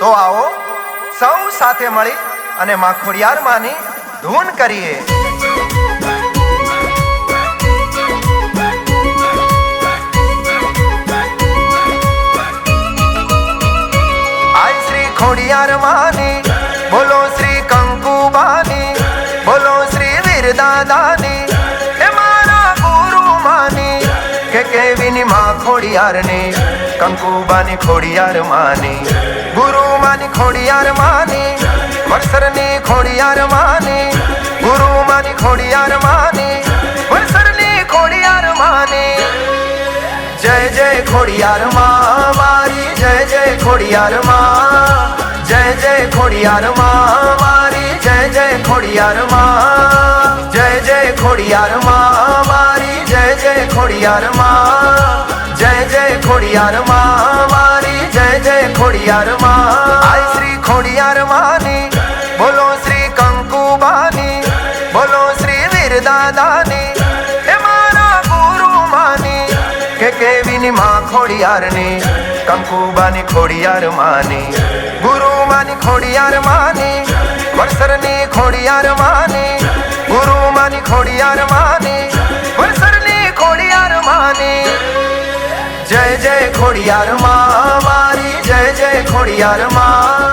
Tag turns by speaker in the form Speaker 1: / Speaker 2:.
Speaker 1: તો આવો સૌ સાથે મળી અને માં ખોડિયાર માની ધૂન કરીએ. આજ શ્રી ખોડિયાર માની બોલો, શ્રી કંકુબાની બોલો, શ્રી વીરદાદાની એ મારા ગુરુ માની કે કેવીની માં ખોડિયારની, કંકુબાની ખોડિયાર માની, ગુરુ માની ખોડિયાર માની, વરસરની ખોડિયાર માની, ગુરુ માની ખોડિયાર માની, વરસરની ખોડિયાર માની. જય જય ખોડિયાર માં મારી, જય જય ખોડિયાર માં, જય જય ખોડિયાર માં મારી, જય જય ખોડિયાર માં, જય જય ખોડિયાર માં મારી, જય જય ખોડિયાર માં, જય જય ખોડિયાર માં મારી, જય જય ખોડિયાર માં. આય શ્રી ખોડિયાર માની બોલો, શ્રી કંકુબાની બોલો, શ્રી વીરદાદાની એ મારા ગુરુ માની કે કેવીની માં ખોડિયારની, કંકુબાની ખોડિયાર માની, ગુરુ માની ખોડિયાર માની, વરસરની ખોડિયાર માની, ગુરુ માની ખોડિયાર માની, વરસરની ખોડિયાર માની. જય જય ખોડિયાર માં મારી, જય જય ખોડિયાર માં,